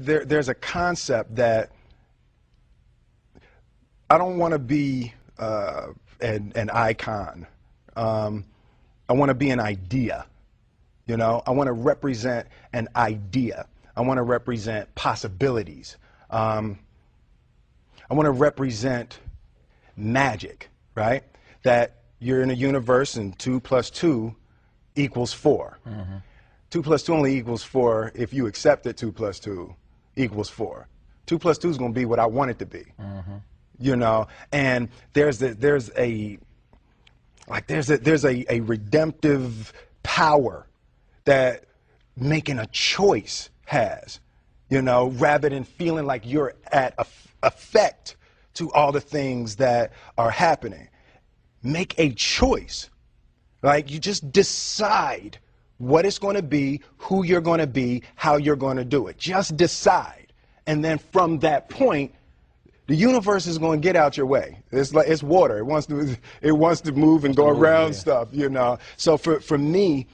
there's a concept that I don't want to be an icon. I want to be an idea. You know, I want to represent an idea. I want to represent possibilities. I want to represent magic, right? That you're in a universe and 2 + 2 = 4. 2 + 2 only equals 4 if you accept that 2 + 2 = 4. 2 + 2 is going to be what I want it to be. You know, and there's a redemptive power that making a choice has, you know, rather than feeling like you're at effect to all the things that are happening. Make a choice. Like, you just decide what it's going to be, who you're going to be, how you're going to do it. Just decide. And then from that point, the universe is going to get out your way. It's like, it's water. It wants to move and go around stuff, you know. So for me,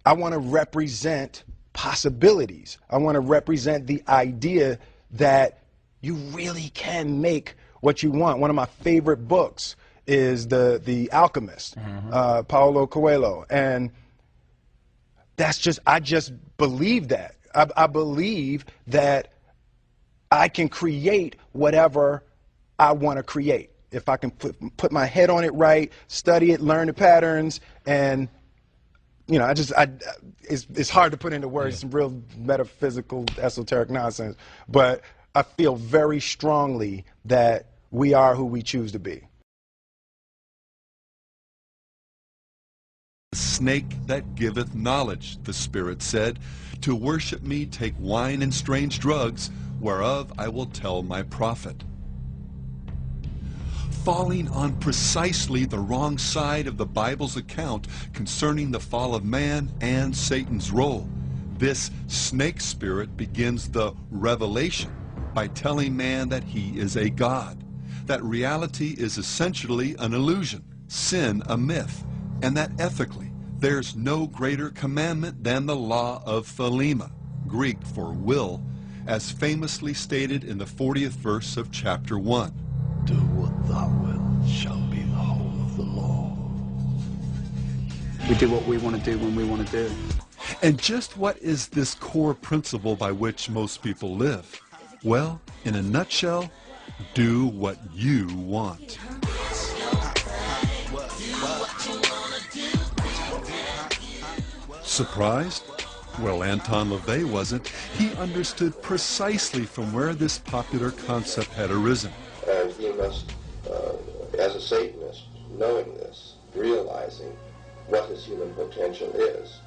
I want to represent possibilities. I want to represent the idea that you really can make what you want. One of my favorite books is The Alchemist, Paulo Coelho. And that's just, I just believe that. I believe that I can create whatever I want to create. If I can put my head on it right, study it, learn the patterns, and, you know, it's hard to put into words, some real metaphysical, esoteric nonsense, but I feel very strongly that we are who we choose to be. The snake that giveth knowledge, the Spirit said, to worship me take wine and strange drugs, whereof I will tell my prophet. Falling on precisely the wrong side of the Bible's account concerning the fall of man and Satan's role, this snake spirit begins the revelation by telling man that he is a god, that reality is essentially an illusion, sin a myth, and that ethically there's no greater commandment than the law of Thelema, Greek for will, as famously stated in the 40th verse of chapter 1. Do what thou wilt shall be the whole of the law. We do what we want to do when we want to do it. And just what is this core principle by which most people live? Well, in a nutshell, do what you want. Surprised? Well, Anton LaVey wasn't. He understood precisely from where this popular concept had arisen. And he must, as a Satanist, knowing this, realizing what his human potential is,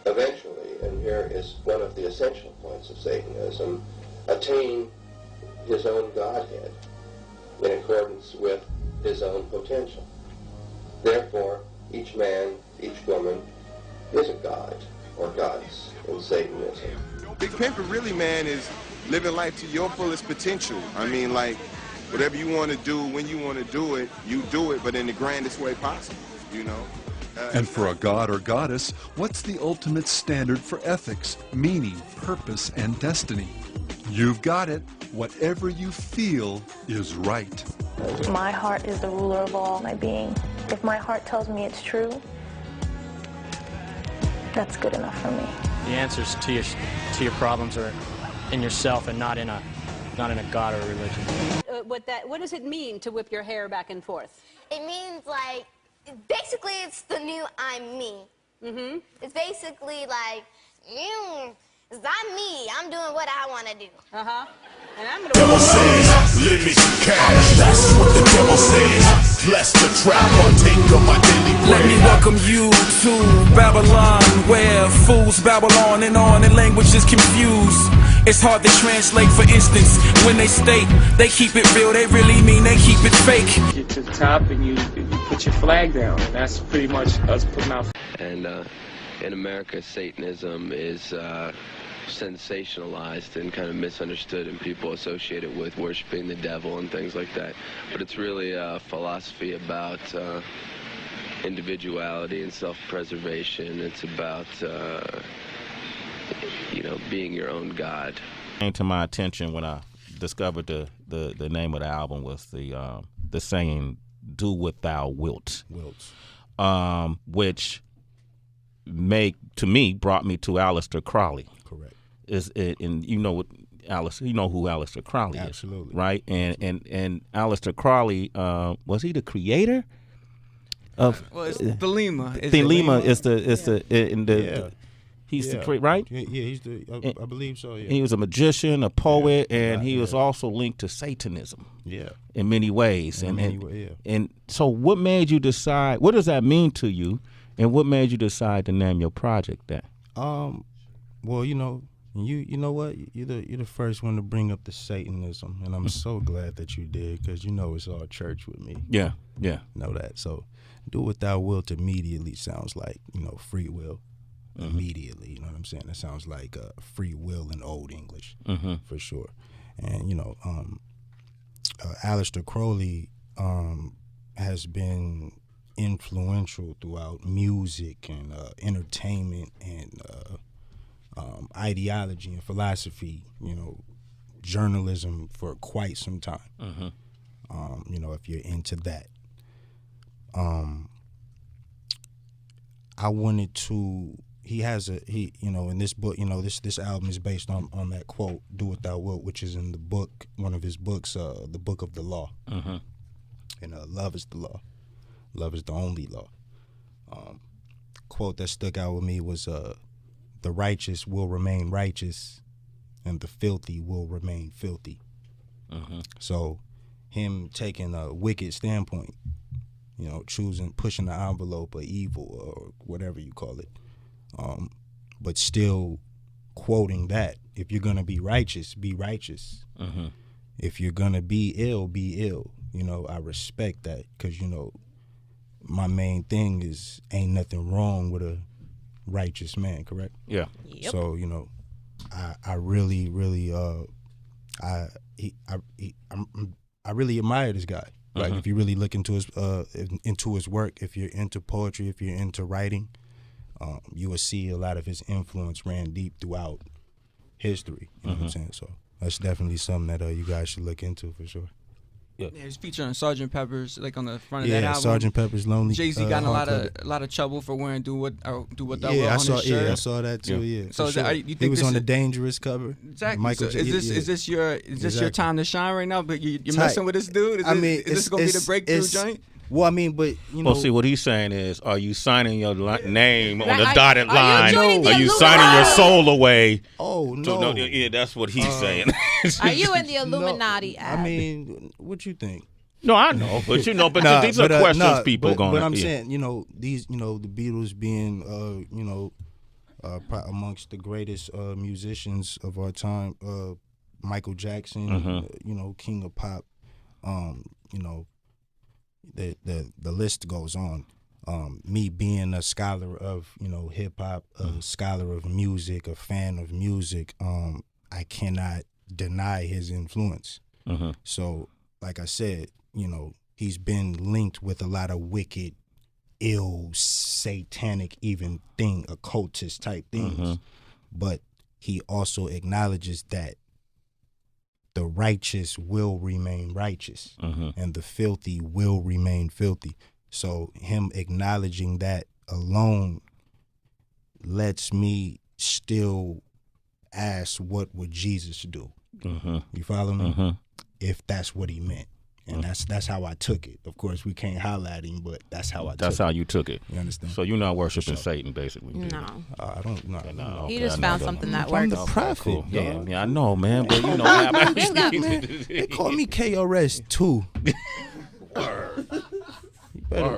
eventually, and here is one of the essential points of Satanism, attain his own Godhead in accordance with his own potential. Therefore, each man, each woman is a god or goddess in Satanism. Big Pimpin' really, man, is living life to your fullest potential. I mean, like, whatever you want to do, when you want to do it, you do it, but in the grandest way possible, you know? And for a god or goddess, what's the ultimate standard for ethics, meaning, purpose, and destiny? You've got it. Whatever you feel is right. My heart is the ruler of all my being. If my heart tells me it's true, that's good enough for me. The answers to your problems are in yourself and not in a god or a religion. What does it mean to whip your hair back and forth? It means, like, basically it's the new I'm me. Mm-hmm. It's basically like, I'm me. I'm doing what I want to do. Uh-huh. And I'm gonna... Devil says, lend me some cash. That's what the devil says. Bless the trap, partake of my daily bread. Let me welcome you to Babylon, where fools babble on and language is confused. It's hard to translate. For instance, when they state they keep it real, they really mean they keep it fake. Get to the top and you put your flag down, and that's pretty much us putting out. And in America, Satanism is sensationalized and kind of misunderstood, and people associate it with worshiping the devil and things like that. But it's really a philosophy about individuality and self-preservation. It's about being your own God. Came to my attention when I discovered the name of the album was the saying "Do what thou wilt," which brought me to Aliecter Crowley. Correct. And you know what you know who Aliecter Crowley is, absolutely, right? And Aliecter Crowley, was he the creator of? Well, it's Thelema. Thelema is the he's the right? Yeah, he's the. I believe so. Yeah. He was a magician, a poet, and he was also linked to Satanism. Yeah. In many ways, and so what made you decide? What does that mean to you? And what made you decide to name your project that? Well, you know what? You're the first one to bring up the Satanism, and I'm so glad that you did, because it's all church with me. Yeah. Know that. So, do what thou wilt immediately sounds like free will. Immediately, you know what I'm saying? That sounds like free will in Old English, for sure. And Aliecter Crowley has been influential throughout music and entertainment and ideology and philosophy, journalism for quite some time. If you're into that. I wanted to, in this book, this album is based on that quote, "Do what thou wilt," which is in the book, one of his books, the Book of the Law. And love is the law. Love is the only law. Quote that stuck out with me was, "The righteous will remain righteous, and the filthy will remain filthy." So, him taking a wicked standpoint, pushing the envelope of evil or whatever you call it, but still quoting that if you're gonna be righteous, be righteous. If you're gonna be ill, be ill. I respect that, because my main thing is ain't nothing wrong with a righteous man, correct? Yeah. Yep. So I really I really admire this guy. Like if you really look into his work, if you're into poetry, if you're into writing, you will see a lot of his influence ran deep throughout history. You know what I'm saying? So that's definitely something that you guys should look into for sure. Yeah, he's featured on Sgt. Pepper's, like on the front of that album. Yeah, Sgt. Pepper's Lonely. Jay-Z got in a lot of trouble for wearing do what that was on his shirt. Yeah, I saw that too. Yeah. So sure. you think he was on the Dangerous cover? Exactly. Michael so is this your time to shine right now? But you're messing with this dude. Is this gonna be the breakthrough joint? Well, I mean, but Well, see, what he's saying is, are you signing your name on the dotted are line? you Are you signing your soul away? Oh no! Yeah, that's what he's saying. Are you in the Illuminati? I mean, what you think? No, I know, but these are questions people are going to. But I'm saying, these, the Beatles being, amongst the greatest musicians of our time, Michael Jackson, King of Pop, the list goes on. Me being a scholar of, hip hop, a scholar of music, a fan of music, I cannot deny his influence. So, like I said, he's been linked with a lot of wicked, ill, satanic even occultist type things. But he also acknowledges that the righteous will remain righteous and the filthy will remain filthy. So him acknowledging that alone lets me still ask, what would Jesus do? You follow me? If that's what he meant. And that's how I took it. Of course, we can't holler at him, but that's how I took it. That's how you took it. You understand? So you're not worshiping Satan, basically. No. I don't know. No. You just found something that I'm works. the prophet. Cool. Yeah, I know, man. But They call me KRS too.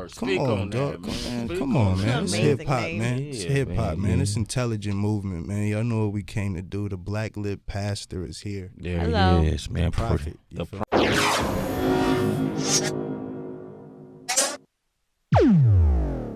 Speak on that, man. Come on, man. It's hip hop, man. It's Yeah, hip hop, man. man. It's intelligent movement, man. Y'all know what we came to do. The black lip pastor is here. There Hello. he is, man. The prophet. The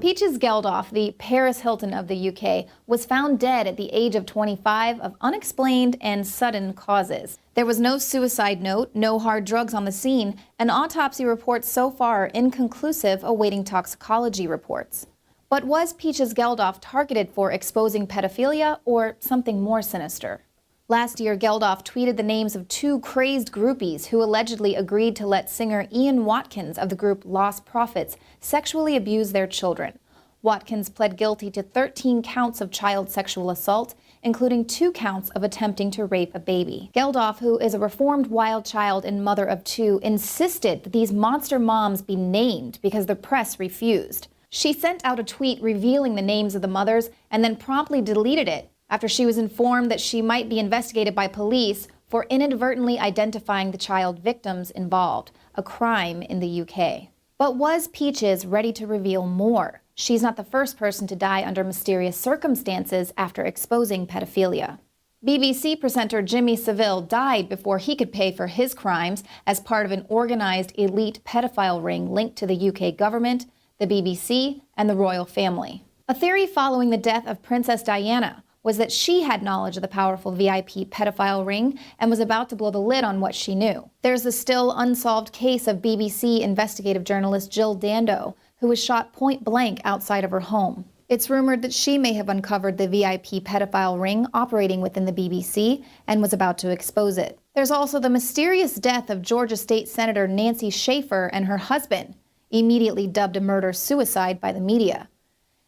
Peaches Geoldof, the Paris Hilton of the UK, was found dead at the age of 25 of unexplained and sudden causes. There was no suicide note, no hard drugs on the scene, and autopsy reports so far are inconclusive, awaiting toxicology reports. But was Peaches Geoldof targeted for exposing pedophilia or something more sinister? Last year, Geoldof tweeted the names of 2 crazed groupies who allegedly agreed to let singer Ian Watkins of the group Lost Prophets sexually abuse their children. Watkins pled guilty to 13 counts of child sexual assault, including 2 counts of attempting to rape a baby. Geoldof, who is a reformed wild child and mother of 2, insisted that these monster moms be named because the press refused. She sent out a tweet revealing the names of the mothers and then promptly deleted it after she was informed that she might be investigated by police for inadvertently identifying the child victims involved, a crime in the UK. But was Peaches ready to reveal more? She's not the first person to die under mysterious circumstances after exposing pedophilia. BBC presenter Jimmy Savile died before he could pay for his crimes as part of an organized elite pedophile ring linked to the UK government, the BBC, and the royal family. A theory following the death of Princess Diana was that she had knowledge of the powerful VIP pedophile ring and was about to blow the lid on what she knew. There's the still unsolved case of BBC investigative journalist Jill Dando, who was shot point blank outside of her home. It's rumored that she may have uncovered the VIP pedophile ring operating within the BBC and was about to expose it. There's also the mysterious death of Georgia State Senator Nancy Schaefer and her husband, immediately dubbed a murder-suicide by the media.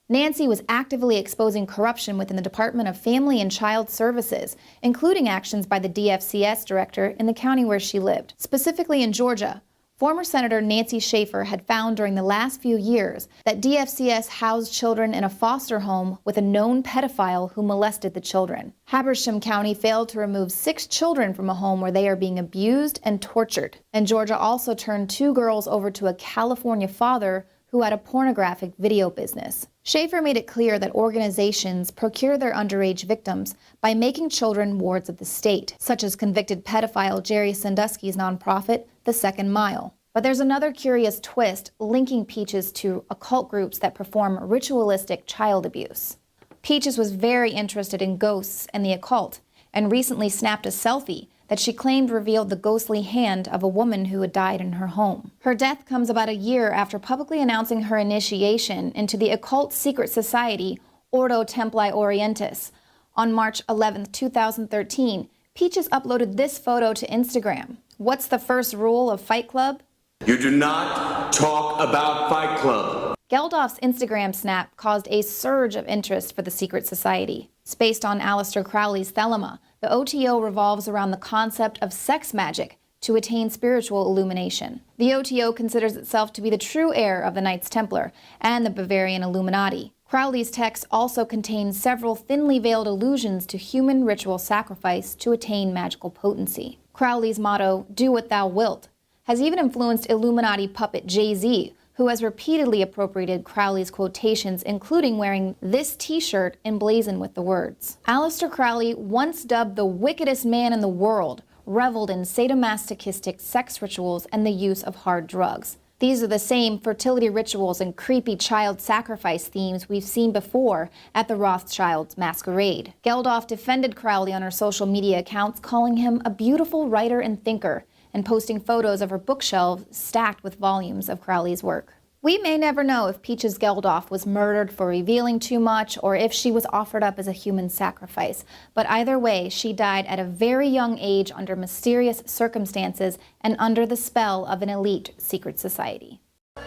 Nancy was actively exposing corruption within the Department of Family and Child Services, including actions by the DFCS director in the county where she lived. Specifically in Georgia, former Senator Nancy Schaefer had found during the last few years that DFCS housed children in a foster home with a known pedophile who molested the children. Habersham County failed to remove 6 children from a home where they are being abused and tortured. And Georgia also turned 2 girls over to a California father who had a pornographic video business. Schaefer made it clear that organizations procure their underage victims by making children wards of the state, such as convicted pedophile Jerry Sandusky's nonprofit, The Second Mile. But there's another curious twist linking Peaches to occult groups that perform ritualistic child abuse. Peaches was very interested in ghosts and the occult, and recently snapped a selfie that she claimed revealed the ghostly hand of a woman who had died in her home. Her death comes about a year after publicly announcing her initiation into the occult secret society Ordo Templi Orientis. On March 11, 2013, Peaches uploaded this photo to Instagram. What's the first rule of Fight Club? You do not talk about Fight Club. Geldof's Instagram snap caused a surge of interest for the secret society. It's based on Aliecter Crowley's Thelema. The OTO revolves around the concept of sex magic to attain spiritual illumination. The OTO considers itself to be the true heir of the Knights Templar and the Bavarian Illuminati. Crowley's text also contains several thinly veiled allusions to human ritual sacrifice to attain magical potency. Crowley's motto, "Do what thou wilt," has even influenced Illuminati puppet Jay-Z, who has repeatedly appropriated Crowley's quotations, including wearing this t-shirt emblazoned with the words. Aliecter Crowley, once dubbed the wickedest man in the world, reveled in sadomasochistic sex rituals and the use of hard drugs. These are the same fertility rituals and creepy child sacrifice themes we've seen before at the Rothschilds' masquerade. Geoldof defended Crowley on her social media accounts, calling him a beautiful writer and thinker, and posting photos of her bookshelves stacked with volumes of Crowley's work. We may never know if Peaches Geoldof was murdered for revealing too much or if she was offered up as a human sacrifice, but either way, she died at a very young age under mysterious circumstances and under the spell of an elite secret society.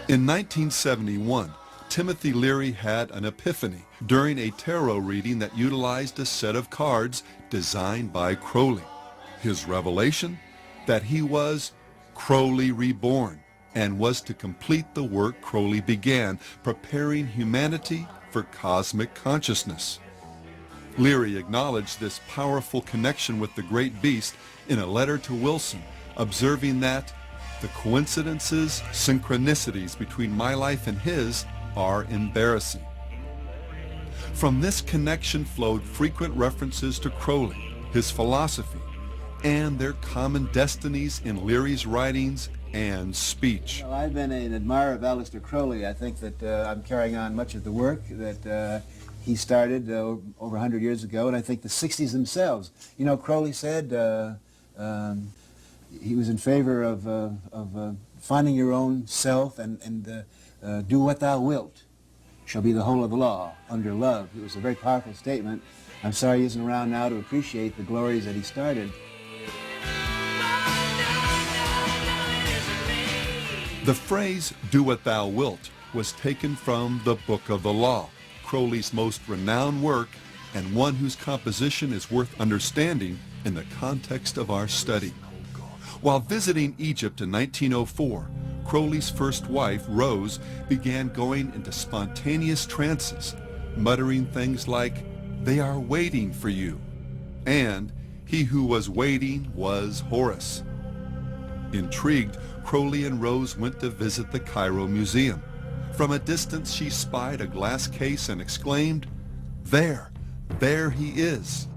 In 1971, Timothy Leary had an epiphany during a tarot reading that utilized a set of cards designed by Crowley. His revelation? That he was Crowley reborn and was to complete the work Crowley began, preparing humanity for cosmic consciousness. Leary acknowledged this powerful connection with the great beast in a letter to Wilson, observing that the coincidences, synchronicities between my life and his are embarrassing. From this connection flowed frequent references to Crowley, his philosophy, and their common destinies in Leary's writings and speech. Well, I've been an admirer of Aliecter Crowley. I think that I'm carrying on much of the work that he started over 100 years ago, and I think the 60s themselves. You know, Crowley said he was in favor of finding your own self and do what thou wilt. shall be the whole of the law, under love. It was a very powerful statement. I'm sorry he isn't around now to appreciate the glories that he started. The phrase, "do what thou wilt," was taken from the Book of the Law, Crowley's most renowned work and one whose composition is worth understanding in the context of our study. While visiting Egypt in 1904, Crowley's first wife, Rose, began going into spontaneous trances, muttering things like, "They are waiting for you," and "He who was waiting was Horus." Intrigued, Crowley and Rose went to visit the Cairo Museum. From a distance she spied a glass case and exclaimed, there he is."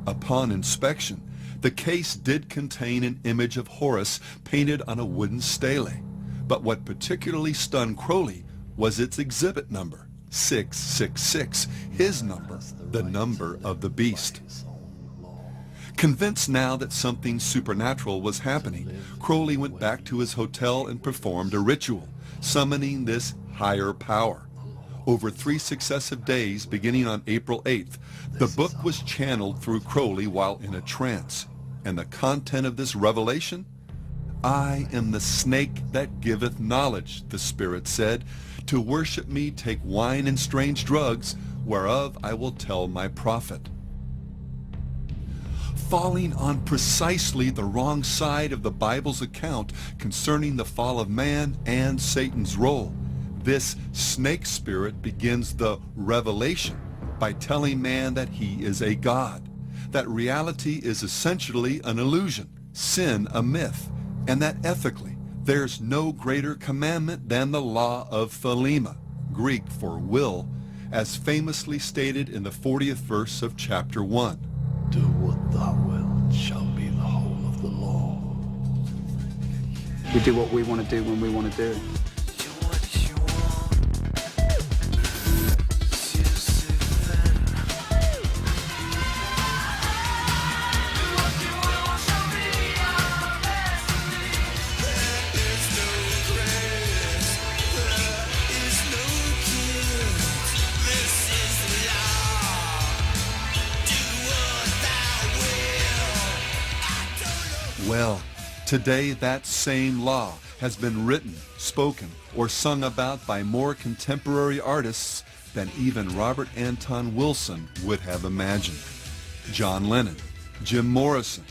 Upon inspection, the case did contain an image of Horus painted on a wooden stele, but what particularly stunned Crowley was its exhibit number, 666, his number, the number of the beast. Convinced now that something supernatural was happening, Crowley went back to his hotel and performed a ritual, summoning this higher power. Over 3 successive days, beginning on April 8th, the book was channeled through Crowley while in a trance. And the content of this revelation? "I am the snake that giveth knowledge," the Spirit said. "To worship me take wine and strange drugs, whereof I will tell my prophet." Falling on precisely the wrong side of the Bible's account concerning the fall of man and Satan's role, this snake spirit begins the revelation by telling man that he is a god, that reality is essentially an illusion, sin a myth, and that ethically there's no greater commandment than the law of Thelema, Greek for will, as famously stated in the 40th verse of chapter 1. Do what thou wilt shall be the whole of the law. We do what we want to do when we want to do it. Well, today that same law has been written, spoken, or sung about by more contemporary artists than even Robert Anton Wilson would have imagined. John Lennon, Jim Morrison,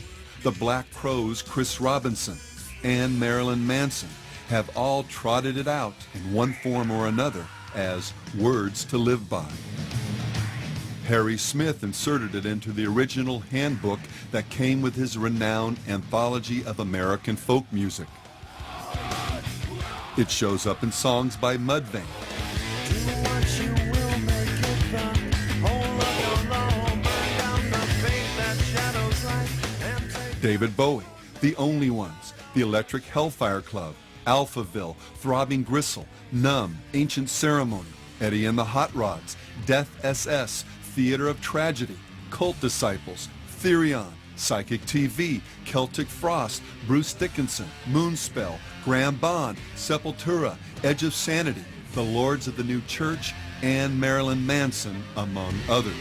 the Black Crowes' Chris Robinson, and Marilyn Manson have all trotted it out in one form or another as words to live by. Harry Smith inserted it into the original handbook that came with his renowned Anthology of American Folk Music. It shows up in songs by Mudvayne, David Bowie, The Only Ones, The Electric Hellfire Club, Alphaville, Throbbing Gristle, Numb, Ancient Ceremony, Eddie and the Hot Rods, Death SS, Theater of Tragedy, Cult Disciples, Therion, Psychic TV, Celtic Frost, Bruce Dickinson, Moonspell, Graham Bond, Sepultura, Edge of Sanity, The Lords of the New Church, and Marilyn Manson, among others.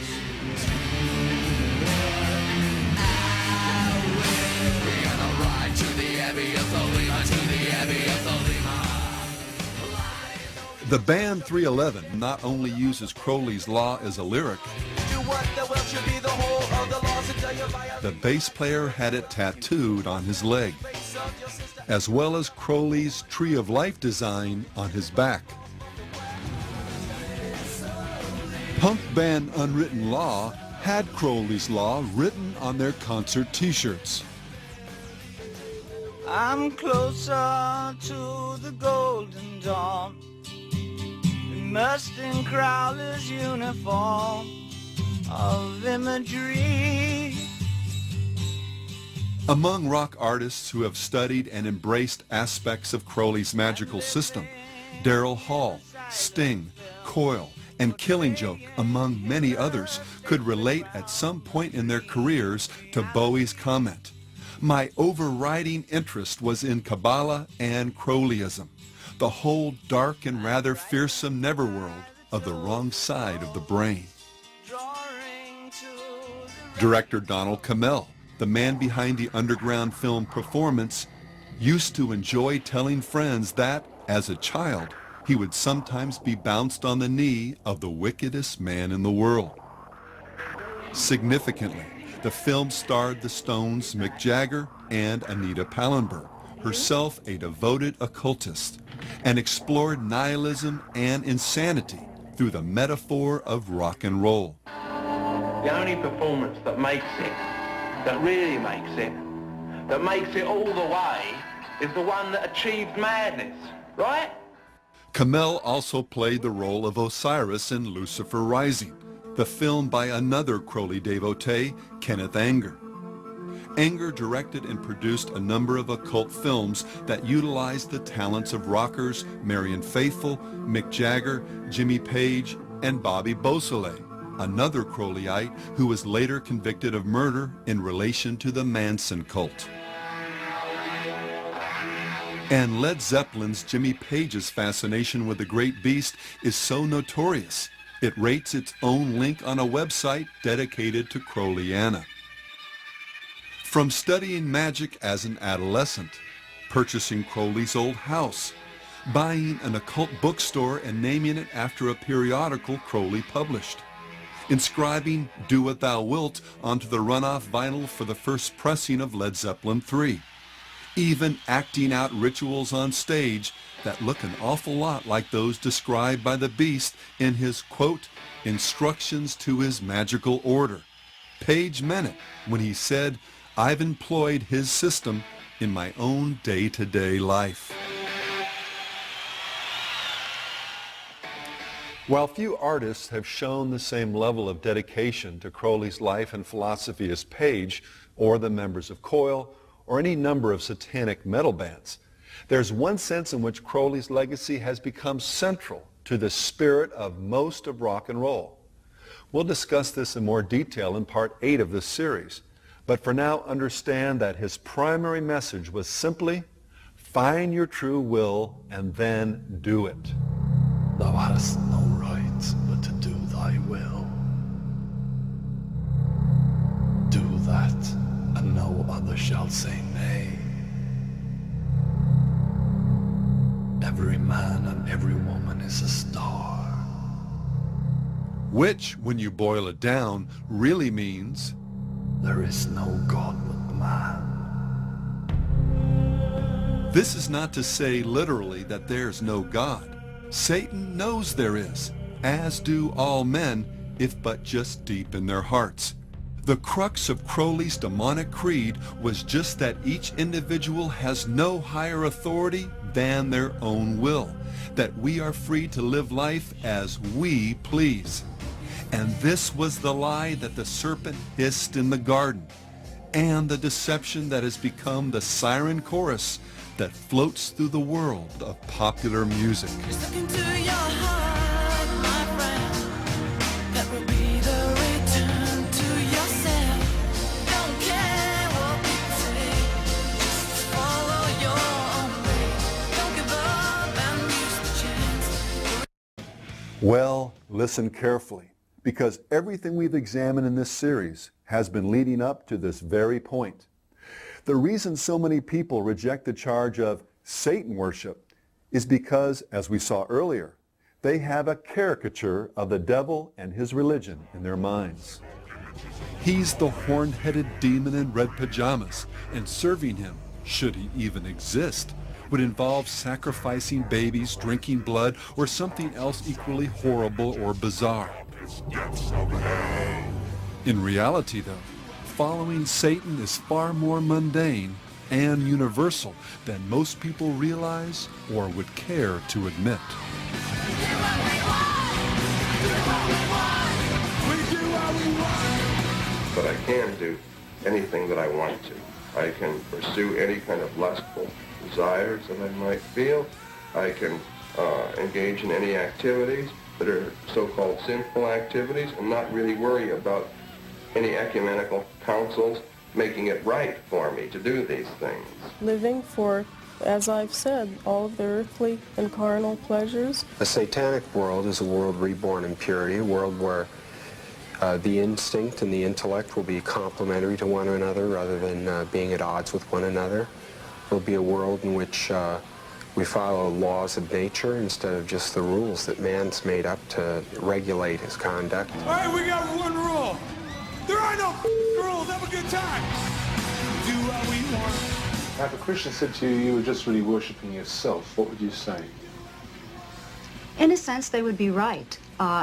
The band 311 not only uses Crowley's Law as a lyric, the bass player had it tattooed on his leg, as well as Crowley's Tree of Life design on his back. Punk band Unwritten Law had Crowley's Law written on their concert t-shirts. I'm closer to the golden dawn, immersed in Crowley's uniform of imagery. Among rock artists who have studied and embraced aspects of Crowley's magical system, Daryl Hall, Sting, Coil, and Killing Joke, among many others, could relate at some point in their careers to Bowie's comment, "My overriding interest was in Kabbalah and Crowleyism, the whole dark and rather fearsome netherworld of the wrong side of the brain. Director Donald Cammell, the man behind the underground film Performance, used to enjoy telling friends that, as a child, he would sometimes be bounced on the knee of the wickedest man in the world. Significantly, the film starred the Stones' Mick Jagger and Anita Pallenberg, herself a devoted occultist, and explored nihilism and insanity through the metaphor of rock and roll. The only performance that makes it, that really makes it, that makes it all the way, is the one that achieved madness, right? Cammell also played the role of Osiris in Lucifer Rising, the film by another Crowley devotee, Kenneth Anger. Anger directed and produced a number of occult films that utilized the talents of rockers Marianne Faithfull, Mick Jagger, Jimmy Page, and Bobby Beausoleil, another Crowleyite who was later convicted of murder in relation to the Manson cult. And Led Zeppelin's Jimmy Page's fascination with the great beast is so notorious, it rates its own link on a website dedicated to Crowleyana. From studying magic as an adolescent, purchasing Crowley's old house, buying an occult bookstore and naming it after a periodical Crowley published, inscribing Do What Thou Wilt onto the runoff vinyl for the first pressing of Led Zeppelin III, even acting out rituals on stage that look an awful lot like those described by the Beast in his, quote, instructions to his magical order. Page meant it when he said, I've employed his system in my own day-to-day life. While few artists have shown the same level of dedication to Crowley's life and philosophy as Page, or the members of Coil, or any number of satanic metal bands, there's one sense in which Crowley's legacy has become central to the spirit of most of rock and roll. We'll discuss this in more detail in Part 8 of this series, but for now understand that his primary message was simply, find your true will and then do it. Thou hast no right but to do thy will. Do that, and no other shall say nay. Every man and every woman is a star. Which, when you boil it down, really means there is no God but man. This is not to say literally that there's no God. Satan knows there is, as do all men, if but just deep in their hearts. The crux of Crowley's demonic creed was just that each individual has no higher authority than their own will, that we are free to live life as we please. And this was the lie that the serpent hissed in the garden, and the deception that has become the siren chorus that floats through the world of popular music. Well, listen carefully, because everything we've examined in this series has been leading up to this very point. The reason so many people reject the charge of Satan worship is because, as we saw earlier, they have a caricature of the devil and his religion in their minds. He's the horn-headed demon in red pajamas, and serving him, should he even exist, would involve sacrificing babies, drinking blood, or something else equally horrible or bizarre. In reality, though, following Satan is far more mundane and universal than most people realize or would care to admit. But I can do anything that I want to. I can pursue any kind of lustful desires that I might feel. I can engage in any activities that are so-called sinful activities and not really worry about any ecumenical councils making it right for me to do these things. Living for, as I've said, all of the earthly and carnal pleasures. A satanic world is a world reborn in purity, a world where the instinct and the intellect will be complementary to one another rather than being at odds with one another. It'll be a world in which we follow laws of nature instead of just the rules that man's made up to regulate his conduct. All right, we got one rule. There are no rules. Have a good time. Do what we want. If a Christian said to you, you were just really worshiping yourself, what would you say? In a sense, they would be right.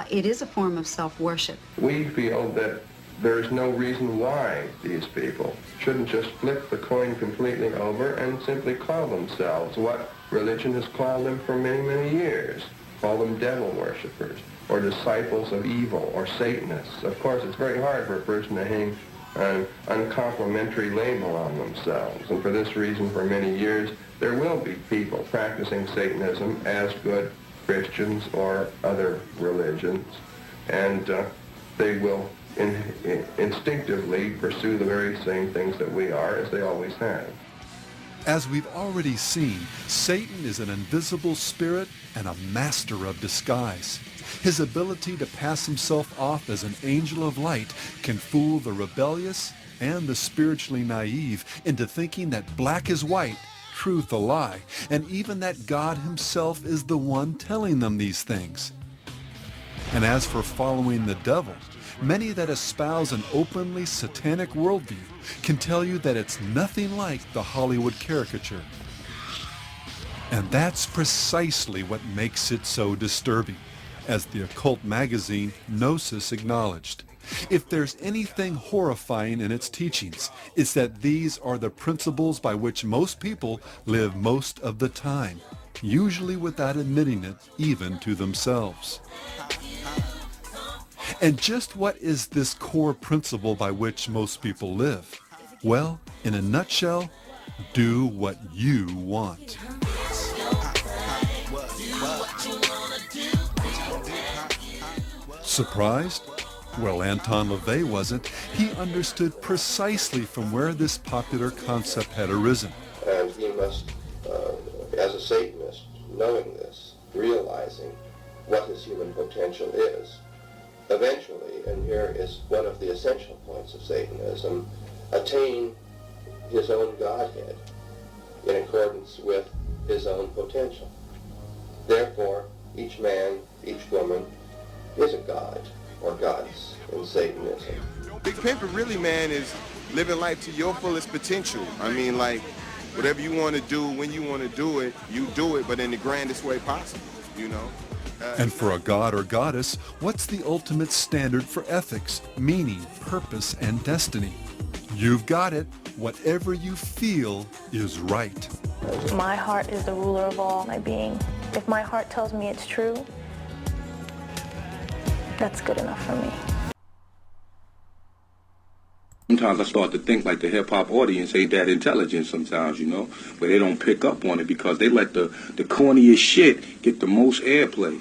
It is a form of self-worship. We feel that there's no reason why these people shouldn't just flip the coin completely over and simply call themselves what religion has called them for many, many years. Call them devil worshippers, or disciples of evil, or Satanists. Of course, it's very hard for a person to hang an uncomplimentary label on themselves, and for this reason, for many years, there will be people practicing Satanism as good Christians or other religions, and they will instinctively pursue the very same things that we are, as they always have. As we've already seen, Satan is an invisible spirit and a master of disguise. His ability to pass himself off as an angel of light can fool the rebellious and the spiritually naive into thinking that black is white, truth a lie, and even that God himself is the one telling them these things. And as for following the devil, many that espouse an openly satanic worldview can tell you that it's nothing like the Hollywood caricature. And that's precisely what makes it so disturbing, as the occult magazine Gnosis acknowledged. If there's anything horrifying in its teachings, it's that these are the principles by which most people live most of the time, usually without admitting it even to themselves. And just what is this core principle by which most people live? Well, in a nutshell, do what you want. Surprised? Well, Anton LaVey wasn't. He understood precisely from where this popular concept had arisen. And he must, as a Satanist, knowing this, realizing what his human potential is, eventually, and here is one of the essential points of Satanism, attain his own Godhead in accordance with his own potential. Therefore, each man, each woman is a god or goddess in Satanism. Big Pimpin' really, man, is living life to your fullest potential. I mean, like, whatever you want to do, when you want to do it, you do it, but in the grandest way possible, you know? And for a god or goddess, what's the ultimate standard for ethics, meaning, purpose, and destiny? You've got it. Whatever you feel is right. My heart is the ruler of all my being. If my heart tells me it's true, that's good enough for me. Sometimes I start to think like the hip-hop audience ain't that intelligent sometimes, you know, but they don't pick up on it because they let the corniest shit get the most airplay.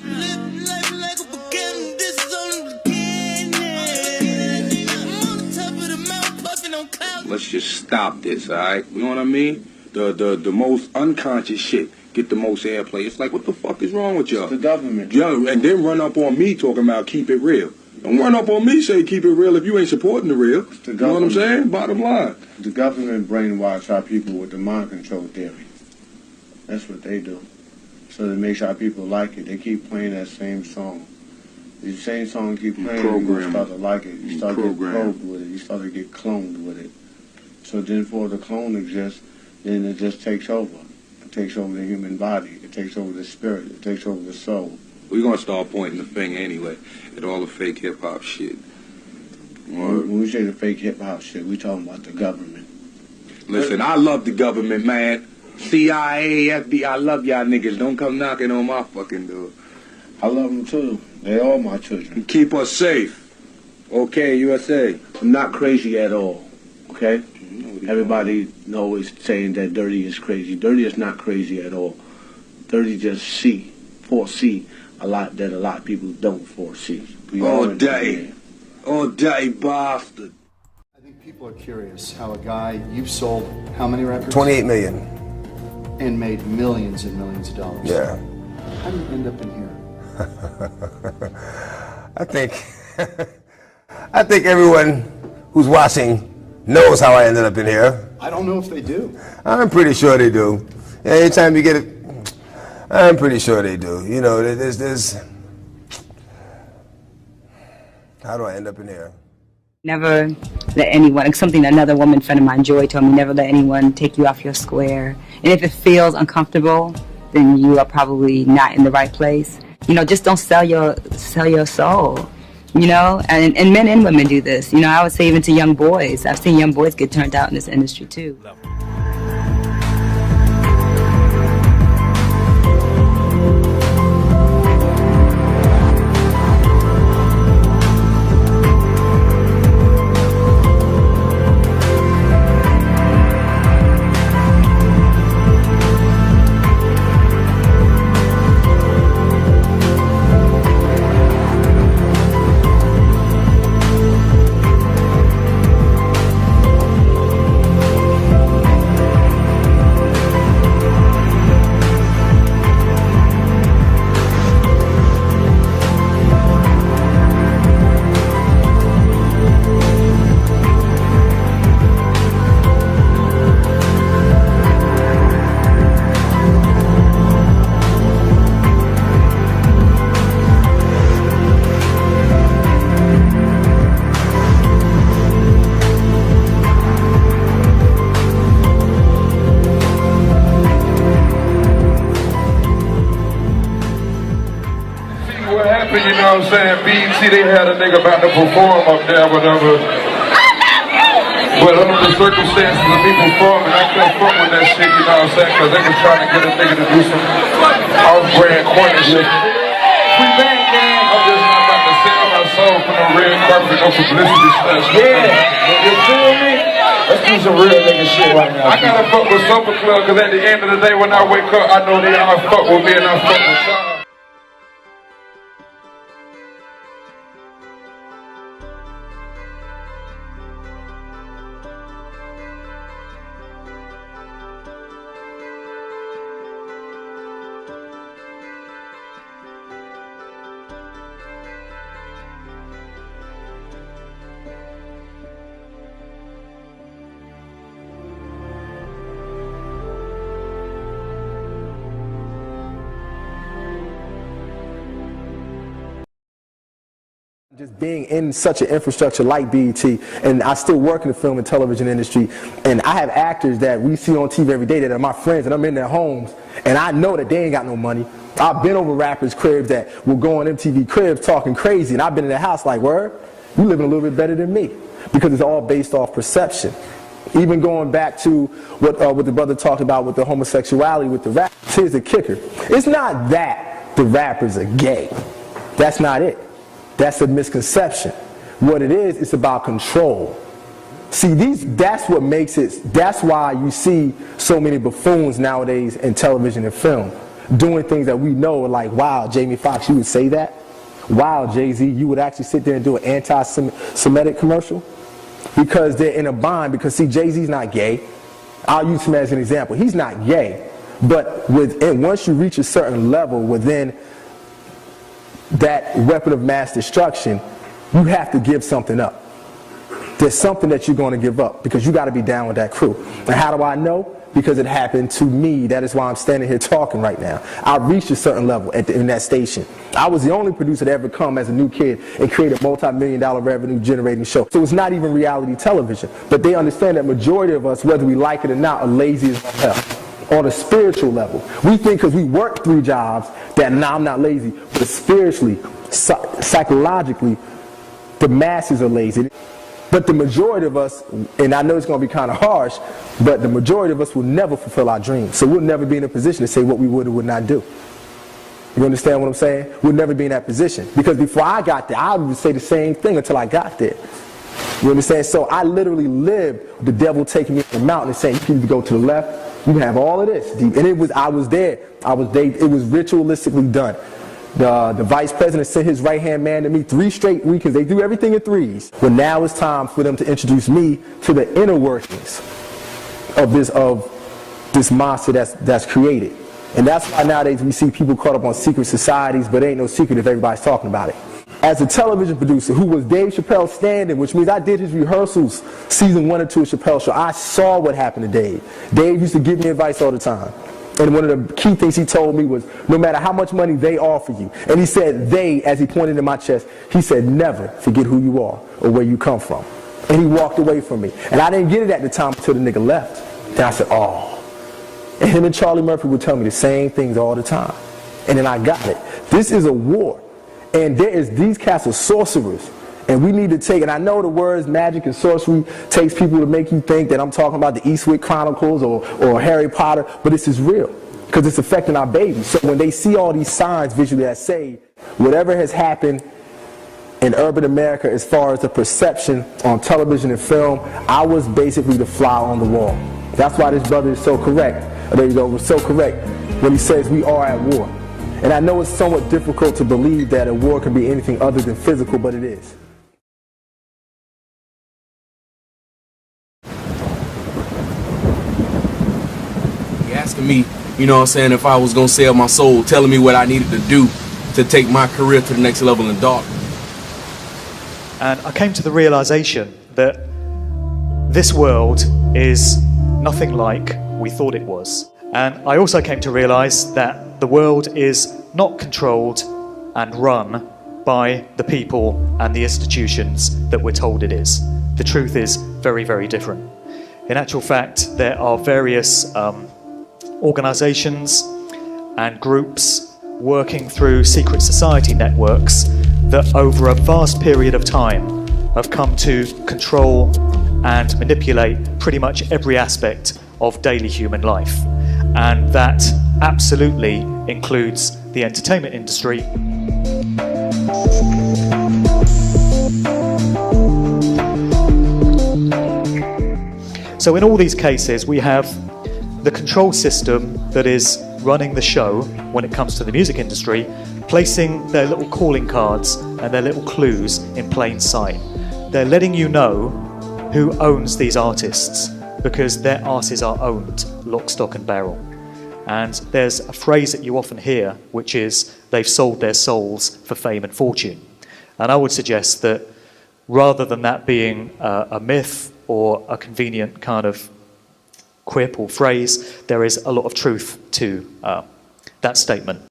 Let's just stop this, all right? You know what I mean? The most unconscious shit get the most airplay. It's like, what the fuck is wrong with y'all? It's the government. Yeah, and then run up on me talking about keep it real. Don't run up on me say keep it real if you ain't supporting the real. You know what I'm saying? Bottom line. The government brainwash our people with the mind control theory. That's what they do. So it makes our people like it. They keep playing that same song. The same song keep playing, you start to like it. You start to get probed with it. You start to get cloned with it. So then for the clone exists, then it just takes over. It takes over the human body. It takes over the spirit. It takes over the soul. We're going to start pointing the finger anyway at all the fake hip-hop shit. When we say the fake hip-hop shit, we talking about the government. Listen, I love the government, man. CIA, FBI, I love y'all niggas. Don't come knocking on my fucking door. I love them too. They all my children. Keep us safe. Okay, USA. I'm not crazy at all, okay? Everybody always saying that Dirty is crazy. Dirty is not crazy at all. Dirty just foresee a lot that a lot of people don't foresee. All day, bastard. I think people People are curious how a guy, you've sold how many records? 28 million. And made millions and millions of dollars. Yeah. How do you end up in here? I think everyone who's watching knows how I ended up in here. I don't know if they do. I'm pretty sure they do. Anytime you get it, I'm pretty sure they do. You know, there's how do I end up in here? Never let anyone, something another woman friend of mine, Joy, told me, never let anyone take you off your square. And if it feels uncomfortable, then you are probably not in the right place. You know, just don't sell your soul. You know, and men and women do this. You know, I would say even to young boys. I've seen young boys get turned out in this industry too. You know what I'm saying? BET, they had a nigga about to perform up there, whatever. But under the circumstances of me performing, I couldn't fuck with that shit, you know what I'm saying? Because they was trying to get a nigga to do some off-brand corny shit. We bang, gang. I'm just not about to sell my soul for no red carpet, no publicity stuff. Yeah, you feel me? Let's do some real nigga shit right now. I gotta fuck with Super Club, because at the end of the day, when I wake up, I know they all fuck with me and I fuck with y'all. Just being in such an infrastructure like BET, and I still work in the film and television industry, and I have actors that we see on TV every day that are my friends, and I'm in their homes, and I know that they ain't got no money. I've been over rappers' cribs that will go on MTV cribs talking crazy, and I've been in their house like, word, you living a little bit better than me, because it's all based off perception. Even going back to what the brother talked about with the homosexuality with the rappers, here's the kicker. It's not that the rappers are gay. That's not it. That's a misconception. What it is, it's about control. See, that's what makes it, that's why you see so many buffoons nowadays in television and film, doing things that we know are like, wow, Jamie Foxx, you would say that? Wow, Jay-Z, you would actually sit there and do an anti-Semitic commercial? Because they're in a bind, because see, Jay-Z's not gay. I'll use him as an example. He's not gay, but once you reach a certain level within that weapon of mass destruction, you have to give something up. There's something that you're going to give up because you got to be down with that crew. And how do I know? Because it happened to me. That is why I'm standing here talking right now. I reached a certain level in that station. I was the only producer to ever come as a new kid and create a multi-million-dollar revenue generating show. So it's not even reality television. But they understand that majority of us, whether we like it or not, are lazy as hell. On a spiritual level. We think because we work 3 jobs that now I'm not lazy, but spiritually, psychologically, the masses are lazy. But the majority of us, and I know it's going to be kind of harsh, but the majority of us will never fulfill our dreams. So we'll never be in a position to say what we would or would not do. You understand what I'm saying? We'll never be in that position. Because before I got there, I would say the same thing until I got there. You understand? So I literally lived the devil taking me to the mountain and saying, you can either go to the left, you can have all of this. And I was there. It was ritualistically done. The vice president sent his right-hand man to me 3 straight weekends. They do everything in threes. But now it's time for them to introduce me to the inner workings of this monster that's created. And that's why nowadays we see people caught up on secret societies, but it ain't no secret if everybody's talking about it. As a television producer who was Dave Chappelle's stand-in, which means I did his rehearsals season 1 and 2 of Chappelle's show, I saw what happened to Dave. Dave used to give me advice all the time. And one of the key things he told me was, no matter how much money they offer you, and he said they, as he pointed in my chest, he said, never forget who you are or where you come from. And he walked away from me. And I didn't get it at the time until the nigga left. Then I said, oh. And him and Charlie Murphy would tell me the same things all the time. And then I got it. This is a war. And these cats are sorcerers. And we need to take, and I know the words magic and sorcery takes people to make you think that I'm talking about the Eastwick Chronicles or Harry Potter, but this is real. Because it's affecting our babies. So when they see all these signs visually that say, whatever has happened in urban America as far as the perception on television and film, I was basically the fly on the wall. That's why this brother is so correct. There you go, was so correct when he says we are at war. And I know it's somewhat difficult to believe that a war can be anything other than physical, but it is. He asking me, you know what I'm saying, if I was going to sell my soul, telling me what I needed to do to take my career to the next level in dark. And I came to the realization that this world is nothing like we thought it was. And I also came to realize that the world is not controlled and run by the people and the institutions that we're told it is. The truth is very, very different. In actual fact, there are various organizations and groups working through secret society networks that over a vast period of time have come to control and manipulate pretty much every aspect of daily human life. And that absolutely includes the entertainment industry. So in all these cases, we have the control system that is running the show when it comes to the music industry, placing their little calling cards and their little clues in plain sight. They're letting you know who owns these artists, because their asses are owned, lock, stock and barrel. And there's a phrase that you often hear, which is, they've sold their souls for fame and fortune. And I would suggest that rather than that being a myth or a convenient kind of quip or phrase, there is a lot of truth to that statement.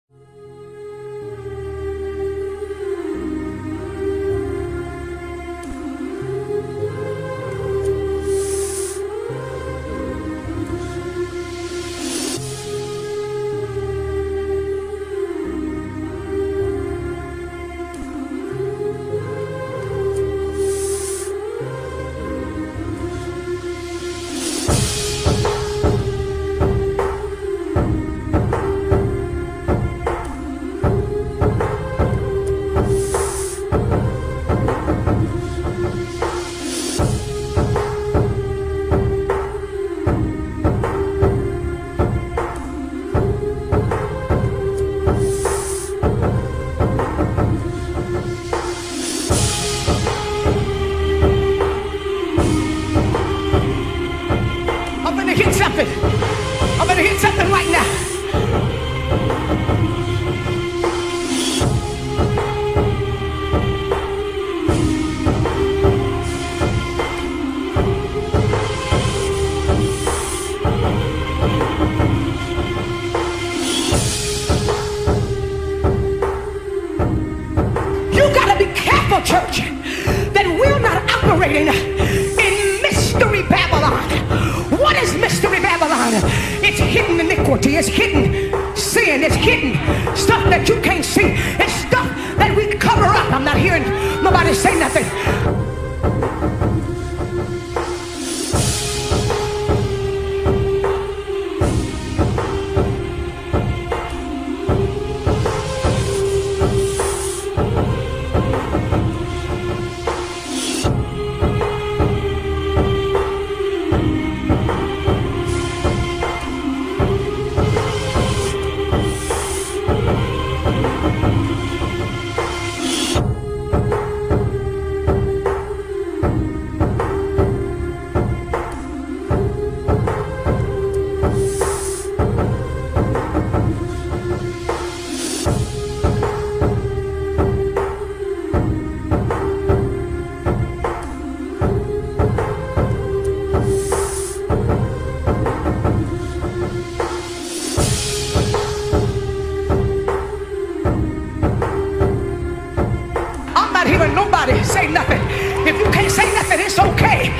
it's okay.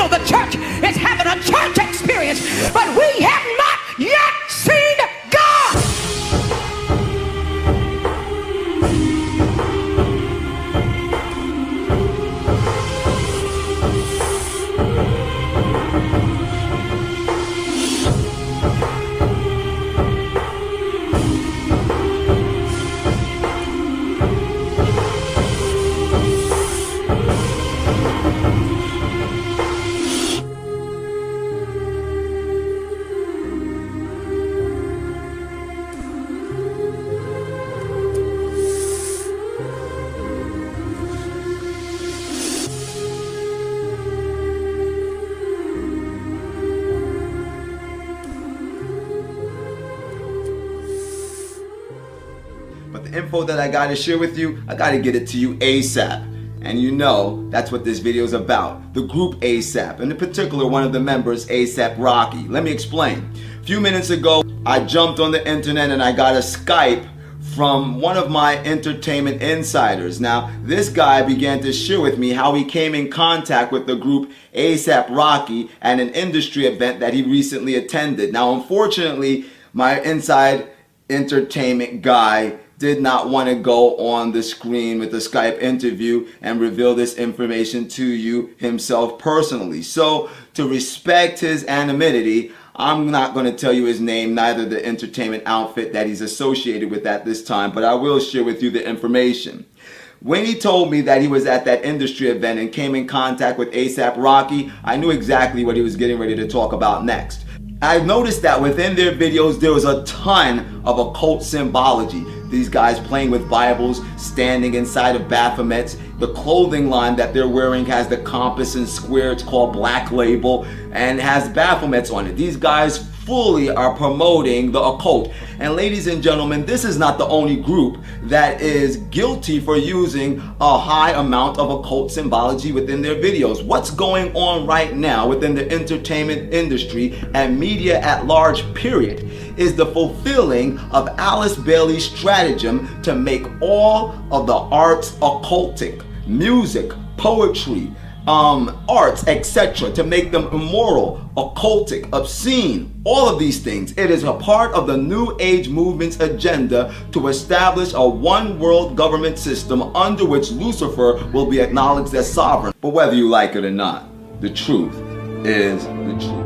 The church is having a church experience, but we have not yet seen God. Info that I gotta share with you, I gotta get it to you ASAP. And you know, that's what this video is about. The group ASAP, and in particular one of the members, A$AP Rocky. Let me explain. A few minutes ago, I jumped on the internet and I got a Skype from one of my entertainment insiders. Now, this guy began to share with me how he came in contact with the group A$AP Rocky at an industry event that he recently attended. Now, unfortunately, my inside entertainment guy did not want to go on the screen with the Skype interview and reveal this information to you himself personally. So, to respect his anonymity, I'm not going to tell you his name, neither the entertainment outfit that he's associated with at this time, but I will share with you the information. When he told me that he was at that industry event and came in contact with A$AP Rocky, I knew exactly what he was getting ready to talk about next. I've noticed that within their videos there was a ton of occult symbology. These guys playing with Bibles, standing inside of Baphomets. The clothing line that they're wearing has the compass and square. It's called Black Label and has Baphomets on it. These guys fully are promoting the occult. And ladies and gentlemen, this is not the only group that is guilty for using a high amount of occult symbology within their videos. What's going on right now within the entertainment industry and media at large, period, is the fulfilling of Alice Bailey's stratagem to make all of the arts occultic. Music, poetry, arts, etc., to make them immoral, occultic, obscene, all of these things. It is a part of the New Age movement's agenda to establish a one-world government system under which Lucifer will be acknowledged as sovereign. But whether you like it or not, the truth is the truth.